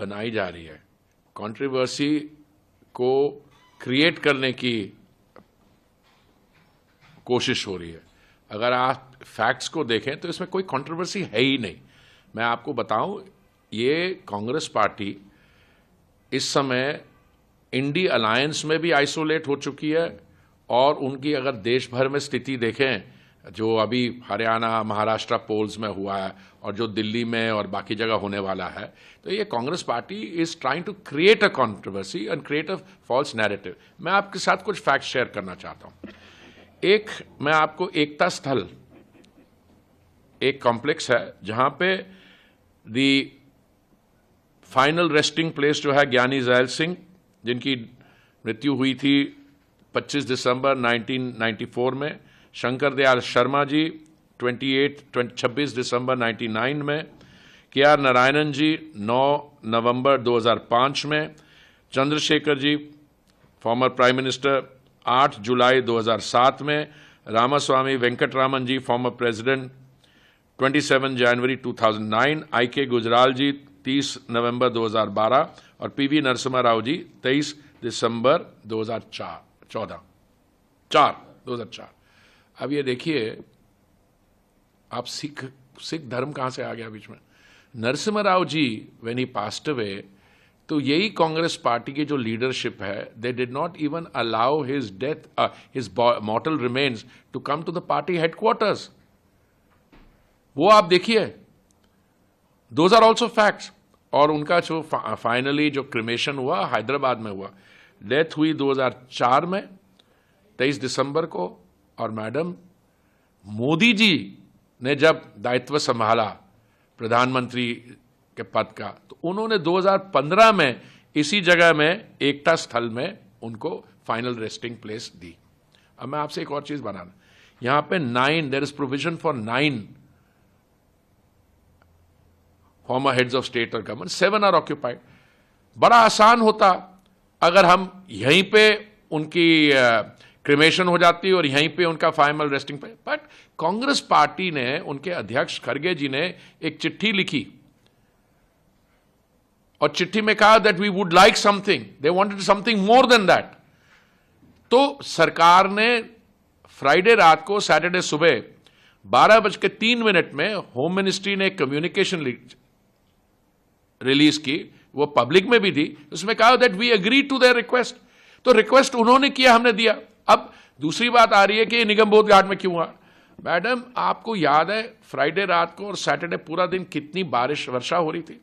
बनाई जा रही है, कंट्रोवर्सी को क्रिएट करने की कोशिश हो रही है। अगर आप फैक्ट्स को देखें तो इसमें कोई कंट्रोवर्सी है ही नहीं। मैं आपको बताऊं, ये कांग्रेस पार्टी इस समय इंडी अलायंस में भी आइसोलेट हो चुकी है, और उनकी अगर देश भर में स्थिति देखें, जो अभी हरियाणा महाराष्ट्र पोल्स में हुआ है और जो दिल्ली में और बाकी जगह होने वाला है, तो ये Congress party is trying to create a controversy and create a false narrative. मैं आपके साथ कुछ फैक्ट शेयर करना चाहता हूं। एक, मैं आपको एकता स्थल, एक कॉम्प्लेक्स है जहां पे दी फाइनल रेस्टिंग प्लेस जो है ज्ञानी जैल सिंह, जिनकी मृत्यु हुई थी 25 दिसंबर 1994 में, शंकर दयाल शर्मा जी 26 दिसंबर 1999 में, के आर नारायणन जी 9 नवंबर 2005 में, Chandrashekhar ji former prime minister 8 जुलाई 2007 में, रामास्वामी वेंकटरामन जी फॉर्मर प्रेसिडेंट 27 जनवरी 2009, आई के गुजराल जी 30 नवंबर 2012 और पीवी नरसिम्हा राव जी 23 दिसंबर 2004। अब ये देखिए, आप सिख धर्म कहां से आ गया बीच में। Narasimha Rao ji when he passed away, तो यही कांग्रेस पार्टी की जो लीडरशिप है, they did not even allow his death, his mortal remains to come to the party headquarters. वो आप देखिए, दोज आर ऑल्सो फैक्ट्स। और उनका जो फाइनली जो क्रिमेशन हुआ हैदराबाद में हुआ, डेथ हुई 2004 में 23 दिसंबर को। और मैडम, मोदी जी ने जब दायित्व संभाला प्रधानमंत्री के पद का, तो उन्होंने 2015 में इसी जगह में एकता स्थल में उनको फाइनल रेस्टिंग प्लेस दी। अब मैं आपसे एक और चीज बनाना, यहां पे 9, there is provision for 9 former heads of state और गवर्नमेंट, 7 आर ऑक्यूपाइड। बड़ा आसान होता अगर हम यहीं पे उनकी क्रिमेशन हो जाती और यहीं पे उनका फाइनल रेस्टिंग पे, बट कांग्रेस पार्टी ने, उनके अध्यक्ष खड़गे जी ने एक चिट्ठी लिखी और चिट्ठी में कहा that we would like something, they wanted something more than that. तो सरकार ने फ्राइडे रात को, सैटरडे सुबह 12:03 में होम मिनिस्ट्री ने एक कम्युनिकेशन रिलीज की, वो पब्लिक में भी थी, उसमें कहा that we agree to their request. तो रिक्वेस्ट उन्होंने किया, हमने दिया। अब दूसरी बात आ रही है कि निगम बोध घाट में क्यों हुआ। मैडम, आपको याद है फ्राइडे रात को और सैटरडे पूरा दिन कितनी वर्षा हो रही थी,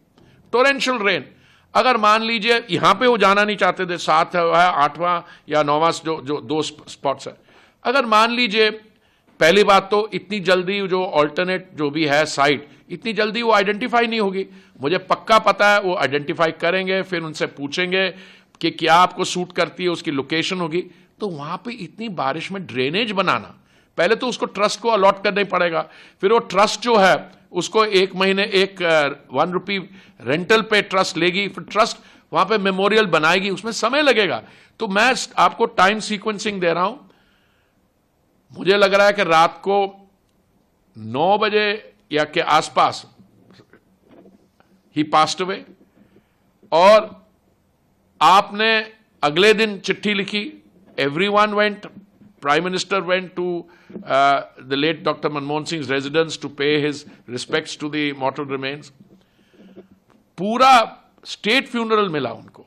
टोरेंशियल रेन। अगर मान लीजिए यहां पे वो जाना नहीं चाहते थे, 7 है 8वां या 9वां जो 2 स्पॉट्स है, अगर मान लीजिए, पहली बात तो इतनी जल्दी जो ऑल्टरनेट जो भी है साइट, इतनी जल्दी वो आइडेंटिफाई नहीं होगी। मुझे पक्का पता है वो आइडेंटिफाई करेंगे, फिर उनसे पूछेंगे कि क्या आपको सूट करती है, उसकी लोकेशन होगी। तो वहां पे इतनी बारिश में ड्रेनेज बनाना, पहले तो उसको ट्रस्ट को अलॉट करना ही पड़ेगा, फिर वो ट्रस्ट जो है उसको 1 महीने 1 रुपी रेंटल पे ट्रस्ट लेगी, फिर ट्रस्ट वहां पे मेमोरियल बनाएगी, उसमें समय लगेगा। तो मैं आपको टाइम सीक्वेंसिंग दे रहा हूं। मुझे लग रहा है कि रात को 9 बजे या के आसपास ही पास्ड अवे, और आपने अगले दिन चिट्ठी लिखी, everyone went, prime minister went to the late doctor Manmohan Singh residence to pay his respects to the mortal remains. पूरा स्टेट फ्यूनरल मिला उनको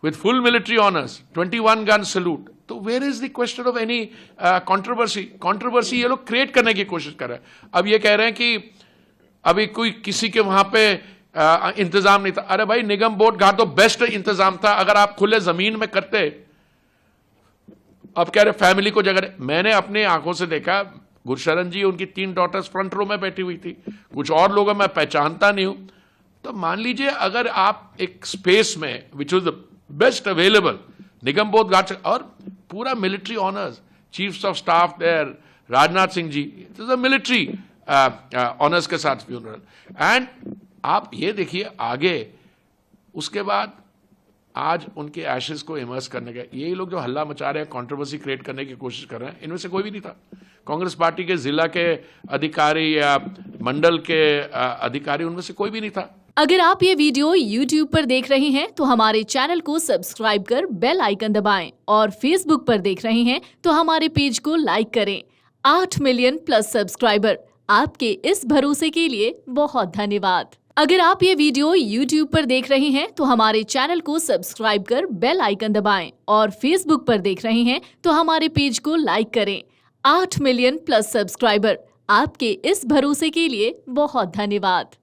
with full military honours, 21 gun salute. तो where is the question of any controversy ये लोग create करने की कोशिश कर रहे हैं। अब ये कह रहे हैं कि अभी कोई किसी के वहां पे इंतजाम नहीं था। अरे भाई, निगम बोर्ड घाट तो बेस्ट इंतजाम था अगर आप खुले जमीन में करते। अब कह रहे फैमिली को जगह, मैंने अपनी आंखों से देखा, गुरशरण जी उनकी 3 डॉटर्स फ्रंट रो में बैठी हुई थी, कुछ और लोगों मैं पहचानता नहीं हूं। तो मान लीजिए अगर आप एक स्पेस में which is the best available, Nigam Bodh Ghat, और पूरा military honours, chiefs of staff there, Rajnath Singh ji, military honours के साथ फ्यूनरल। एंड आप ये देखिए आगे, उसके बाद आज उनके एशेस को इमर्स करने का, ये लोग जो हल्ला मचा रहे हैं, कंट्रोवर्सी क्रिएट करने की कोशिश कर रहे हैं, इनमें से कोई भी नहीं था। कांग्रेस पार्टी के जिला के अधिकारी या मंडल के अधिकारी, उनमें से कोई भी नहीं था। अगर आप ये वीडियो YouTube पर देख रहे हैं तो हमारे चैनल को सब्सक्राइब कर बेल आइकन दबाएं और Facebook पर देख रहे हैं तो हमारे पेज को लाइक करें। 8 मिलियन प्लस सब्सक्राइबर, आपके इस भरोसे के लिए बहुत धन्यवाद। अगर आप ये वीडियो YouTube पर देख रहे हैं तो हमारे चैनल को सब्सक्राइब कर बेल आइकन दबाएं और Facebook पर देख रहे हैं तो हमारे पेज को लाइक करें। 8 मिलियन प्लस सब्सक्राइबर, आपके इस भरोसे के लिए बहुत धन्यवाद।